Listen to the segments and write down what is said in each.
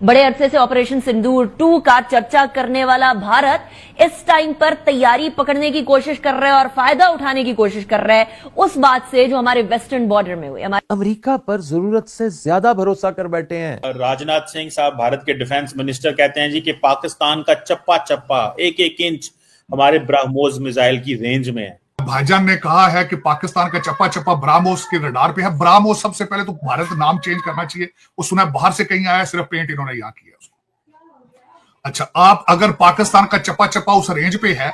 बड़े अरसे से ऑपरेशन सिंदूर 2 का चर्चा करने वाला भारत इस टाइम पर तैयारी पकड़ने की कोशिश कर रहा है और फायदा उठाने की कोशिश कर रहा है उस बात से जो हमारे वेस्टर्न बॉर्डर में हुई। अमेरिका पर जरूरत से ज्यादा भरोसा कर बैठे हैं। राजनाथ सिंह साहब भारत के डिफेंस मिनिस्टर कहते हैं जी कि पाकिस्तान का चप्पा चप्पा एक एक इंच हमारे ब्रह्मोस मिसाइल की रेंज में है। भाईजान ने कहा है कि पाकिस्तान का चप्पा चप्पा ब्राह्मोस के रडार पे है। ब्राह्मोस सबसे पहले तो भारत नाम चेंज करना चाहिए। वो सुना बाहर से कहीं आया, सिर्फ पेंट इन्होंने यहां किया उसको। अच्छा, आप अगर पाकिस्तान का चप्पा चप्पा उस रेंज पे है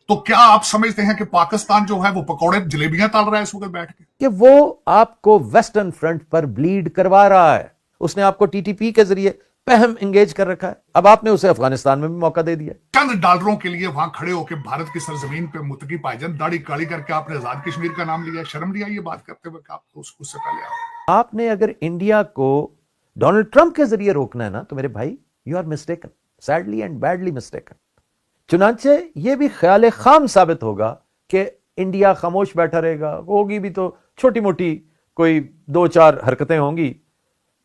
तो क्या आप समझते हैं कि पाकिस्तान जो है वो पकौड़े जलेबियां तल रहा है इस वक्त बैठ के? कि वो आपको वेस्टर्न फ्रंट पर ब्लीड करवा रहा है। उसने आपको टीटीपी के जरिए पहम एंगेज कर रखा है। अब आपने उसे अफगानिस्तान में भी मौका दे दिया। चंद डॉलरों के लिए वहां खड़े होकर भारत की सरजमीन पे मुतकी भाईजान दाढ़ी काली करके आपने आजाद कश्मीर का नाम लिया। शर्म लिया ये बात करते हुए? आप उससे पहले आपने अगर इंडिया को डोनाल्ड ट्रंप के जरिए रोकना है ना, तो मेरे भाई you are mistaken, sadly and badly mistaken. चुनांचे ये भी ख्याल खाम साबित होगा कि इंडिया खामोश बैठा रहेगा। होगी भी तो छोटी मोटी कोई 2-4 हरकतें होंगी,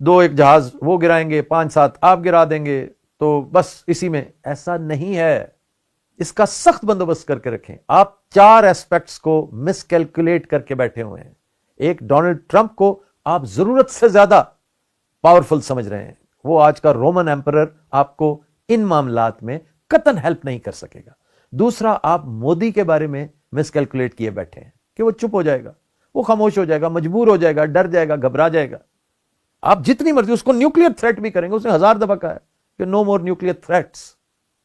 2-1 जहाज वो गिराएंगे, 5-7 आप गिरा देंगे, तो बस इसी में। ऐसा नहीं है। इसका सख्त बंदोबस्त करके रखें। आप 4 एस्पेक्ट्स को मिसकैलकुलेट करके बैठे हुए हैं। एक, डोनाल्ड ट्रंप को आप जरूरत से ज्यादा पावरफुल समझ रहे हैं। वो आज का रोमन एम्परर आपको इन मामलात में कतन हेल्प नहीं कर सकेगा। दूसरा, आप मोदी के बारे में मिसकैलकुलेट किए बैठे हैं कि वो चुप हो जाएगा, वो खामोश हो जाएगा, मजबूर हो जाएगा, डर जाएगा, घबरा जाएगा। आप जितनी मर्जी उसको न्यूक्लियर थ्रेट भी करेंगे, उसने 1000 दफा कहा है कि नो मोर न्यूक्लियर थ्रेट्स।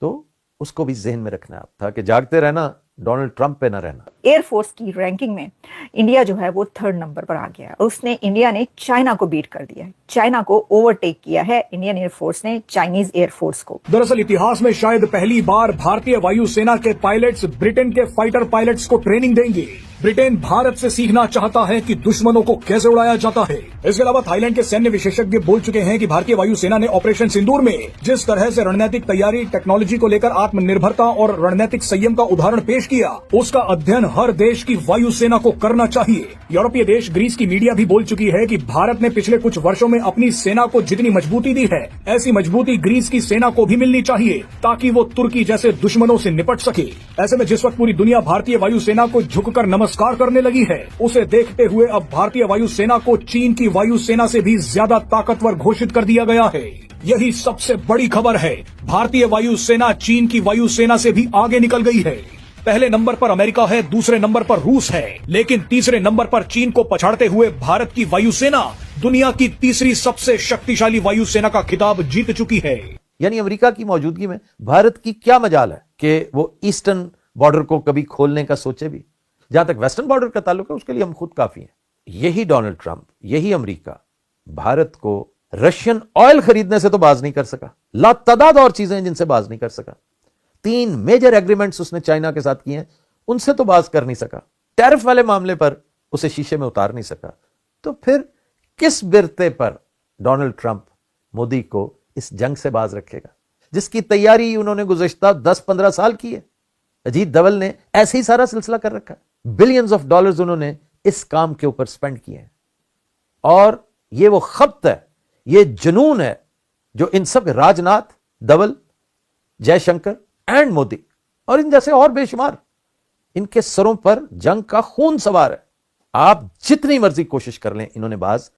तो उसको भी जहन में रखना था कि जागते रहना, डोनाल्ड ट्रंप पे ना रहना। एयरफोर्स की रैंकिंग में इंडिया जो है वो 3rd नंबर पर आ गया है। इंडिया ने चाइना को बीट कर दिया है, चाइना को ओवरटेक किया है इंडियन एयरफोर्स ने चाइनीज एयरफोर्स को। दरअसल इतिहास में शायद पहली बार भारतीय वायुसेना के पायलट्स ब्रिटेन के फाइटर पायलट्स को ट्रेनिंग देंगे। ब्रिटेन भारत से सीखना चाहता है कि दुश्मनों को कैसे उड़ाया जाता है। इसके अलावा थाईलैंड के सैन्य विशेषज्ञ बोल चुके हैं कि भारतीय वायुसेना ने ऑपरेशन सिंदूर में जिस तरह से रणनीतिक तैयारी, टेक्नोलॉजी को लेकर आत्मनिर्भरता और रणनीतिक संयम का उदाहरण पेश किया, उसका अध्ययन हर देश की वायुसेना को करना चाहिए। यूरोपीय देश ग्रीस की मीडिया भी बोल चुकी है कि भारत ने पिछले कुछ वर्षों में अपनी सेना को जितनी मजबूती दी है, ऐसी मजबूती ग्रीस की सेना को भी मिलनी चाहिए ताकि वो तुर्की जैसे दुश्मनों से निपट सके। ऐसे में जिस वक्त पूरी दुनिया भारतीय वायुसेना को झुककर नमस्कार करने लगी है, उसे देखते हुए अब भारतीय वायुसेना को चीन की वायुसेना से भी ज्यादा ताकतवर घोषित कर दिया गया है। यही सबसे बड़ी खबर है। भारतीय वायुसेना चीन की वायुसेना से भी आगे निकल गई है। पहले नंबर पर अमेरिका है, दूसरे नंबर पर रूस है, लेकिन तीसरे नंबर पर चीन को पछाड़ते हुए भारत की वायुसेना दुनिया की तीसरी सबसे शक्तिशाली वायुसेना का खिताब जीत चुकी है। यानी अमेरिका की मौजूदगी में भारत की क्या मजाल है कि वो ईस्टर्न बॉर्डर को कभी खोलने का सोचे भी। जहां तक वेस्टर्न बॉर्डर का ताल्लुक है, उसके लिए हम खुद काफी हैं। यही डोनाल्ड ट्रंप, यही अमेरिका भारत को रशियन ऑयल खरीदने से तो बाज नहीं कर सका। लातादाद और चीजें जिनसे बाज नहीं कर सका। 3 मेजर एग्रीमेंट्स उसने चाइना के साथ किए हैं, उनसे तो बाज कर नहीं सका। टैरिफ वाले मामले पर उसे शीशे में उतार नहीं सका। तो फिर किस बिरते पर डोनाल्ड ट्रंप मोदी को इस जंग से बाज रखेगा, जिसकी तैयारी उन्होंने गुज़श्ता 10-15 साल की है। अजीत डोभाल ने ऐसे ही सारा सिलसिला कर रखा है। बिलियंस ऑफ डॉलर्स उन्होंने इस काम के ऊपर स्पेंड किए हैं। और ये वो खप्त है, ये जुनून है जो इन सब राजनाथ, डोभाल, जयशंकर एंड मोदी और इन जैसे और बेशुमार, इनके सरों पर जंग का खून सवार है। आप जितनी मर्जी कोशिश कर लें, इन्होंने बाज।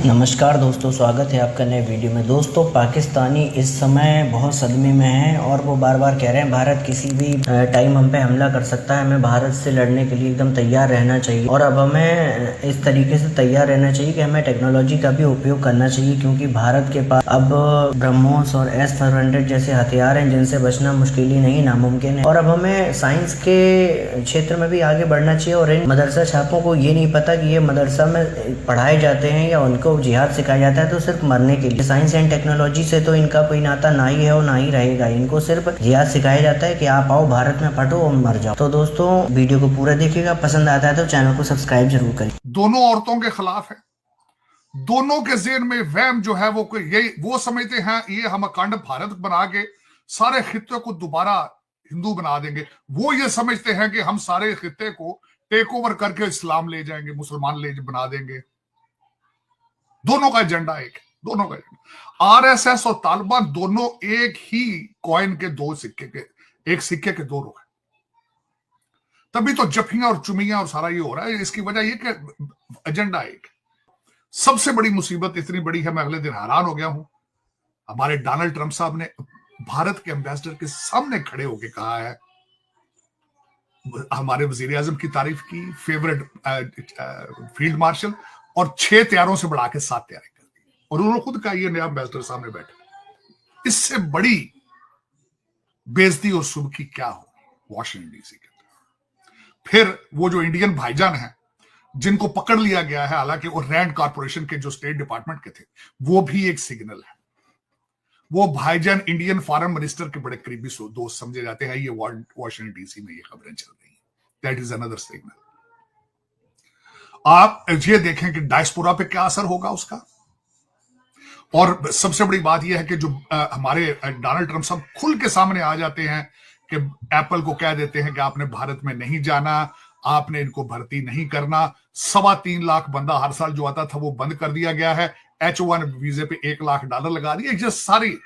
नमस्कार दोस्तों, स्वागत है आपका नए वीडियो में। दोस्तों, पाकिस्तानी इस समय बहुत सदमे में हैं और वो बार बार कह रहे हैं भारत किसी भी टाइम हम पे हमला कर सकता है, हमें भारत से लड़ने के लिए एकदम तैयार रहना चाहिए। और अब हमें इस तरीके से तैयार रहना चाहिए कि हमें टेक्नोलॉजी का भी उपयोग करना चाहिए, क्योंकि भारत के पास अब ब्रह्मोस और S-400 जैसे हथियार हैं जिनसे बचना मुश्किल ही नहीं, नामुमकिन है। और अब हमें साइंस के क्षेत्र में भी आगे बढ़ना चाहिए। और इन मदरसा छापों को ये नहीं पता कि ये मदरसा में पढ़ाए जाते हैं या उनको जिहाद सिखाया जाता है तो सिर्फ मरने के लिए। साइंस एंड टेक्नोलॉजी से तो इनका कोई नाता ना ही है और ना ही रहेगा। इनको सिर्फ जिहाद सिखाया जाता है कि आप आओ भारत में फटो और मर जाओ। तो दोस्तों, वीडियो को पूरा देखिएगा, पसंद आता है तो चैनल को सब्सक्राइब जरूर करें। दोनों औरतों के खिलाफ है। दोनों के ज़हन में वहम जो है वो समझते हैं ये हम अखंड भारत बना के सारे खित्ते को दोबारा हिंदू बना देंगे। वो ये समझते हैं कि हम सारे खित्ते को टेक ओवर करके इस्लाम ले जाएंगे, मुसलमान ले बना देंगे। दोनों का एजेंडा एक है। दोनों का एजेंडा। आरएसएस और तालिबान दोनों एक ही कॉइन के दो सिक्के के, एक सिक्के के दो रुख हैं। तभी तो जफियां और चुमियां और सारा ये हो रहा है। इसकी वजह ये कि एजेंडा एक। सबसे बड़ी मुसीबत इतनी बड़ी है, मैं अगले दिन हैरान हो गया हूं, हमारे डोनाल्ड ट्रंप साहब ने भारत के एम्बेसडर के सामने खड़े होकर कहा है, हमारे वजीर आजम की तारीफ की, फेवरेट फील्ड मार्शल, और 6 तैयारों से बढ़ा के 7 तैयारी कर दी। और उन्होंने खुद कहा ये नया एम्बेसडर सामने बैठे। इससे बड़ी बेइज्जती और सुबकी क्या हो वॉशिंगटन डीसी के अंदर। फिर वो जो इंडियन भाईजान हैं जिनको पकड़ लिया गया है, हालांकि वो रैंड कॉर्पोरेशन के जो स्टेट डिपार्टमेंट के थे, वो भी एक सिग्नल है। वो भाईजान इंडियन फॉरेन मिनिस्टर के बड़े करीबी दोस्त समझे जाते हैं। ये वॉशिंगटन डीसी में ये खबरें चल रही हैं। That is another signal. आप ये देखें कि डायस्पोरा पे क्या असर होगा उसका। और सबसे बड़ी बात यह है कि जो हमारे डोनाल्ड ट्रंप साहब खुल के सामने आ जाते हैं कि एप्पल को कह देते हैं कि आपने भारत में नहीं जाना, आपने इनको भर्ती नहीं करना। 3.25 लाख बंदा हर साल जो आता था वो बंद कर दिया गया है। H1 वीजे पे $1 लाख लगा दिए। जो सारी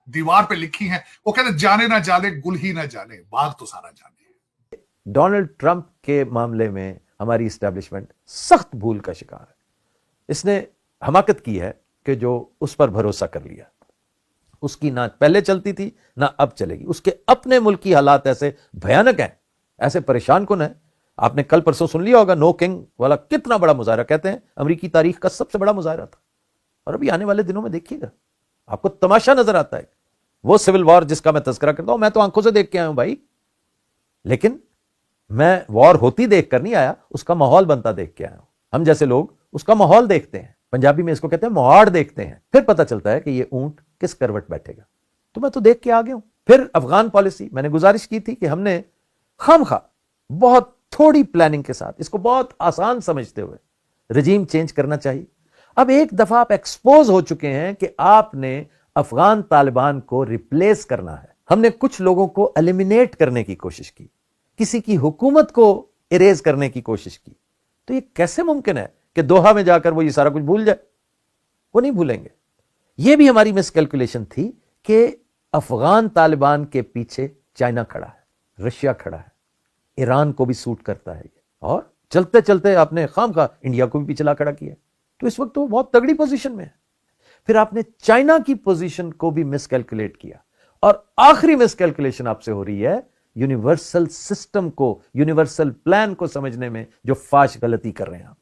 दीवार पे लिखी हैं, वो कहते जाने ना जाने गुल ही ना जाने, बाग तो सारा जाने। डोनाल्ड ट्रंप के मामले में हमारी इस्टेब्लिशमेंट सख्त भूल का शिकार है। इसने हमाकत की है कि जो उस पर भरोसा कर लिया। उसकी ना पहले चलती थी ना अब चलेगी। उसके अपने मुल्क की हालात ऐसे भयानक हैं, ऐसे परेशान कुन है। आपने कल परसों सुन लिया होगा, नो किंग वाला कितना बड़ा मुजाहरा, कहते हैं अमेरिकी तारीख का सबसे बड़ा मुजाहरा था। और अभी आने वाले दिनों में देखिएगा, आपको तमाशा नजर आता है। वो सिविल वॉर जिसका मैं तज़किरा करता हूं, मैं तो आंखों से देख के आया हूं भाई, लेकिन मैं वॉर होती देख कर नहीं आया, उसका माहौल बनता देख के आया हूं। हम जैसे लोग उसका माहौल देखते हैं, पंजाबी में इसको कहते हैं मोहाड़ देखते हैं, फिर पता चलता है कि ये ऊंट किस करवट बैठेगा। तो मैं तो देख के आ गया हूं। फिर अफगान पॉलिसी, मैंने गुजारिश की थी कि हमने खामखा बहुत थोड़ी प्लानिंग के साथ, इसको बहुत आसान समझते हुए रजीम चेंज करना चाहिए। अब एक दफा आप एक्सपोज हो चुके हैं कि आपने अफगान तालिबान को रिप्लेस करना है। हमने कुछ लोगों को एलिमिनेट करने की कोशिश की, किसी की हुकूमत को इरेज करने की कोशिश की। तो ये कैसे मुमकिन है कि दोहा में जाकर वो ये सारा कुछ भूल जाए? वो नहीं भूलेंगे। ये भी हमारी मिसकैलकुलेशन थी कि अफगान तालिबान के पीछे चाइना खड़ा है, रशिया खड़ा है, ईरान को भी सूट करता है ये, और चलते चलते आपने खामखा इंडिया को भी पिछला खड़ा किया। तो इस वक्त तो बहुत तगड़ी पोजीशन में है। फिर आपने चाइना की पोजीशन को भी मिसकैलकुलेट किया, और आखिरी मिसकैलकुलेशन आपसे हो रही है यूनिवर्सल सिस्टम को, यूनिवर्सल प्लान को समझने में जो फाश गलती कर रहे हैं आप।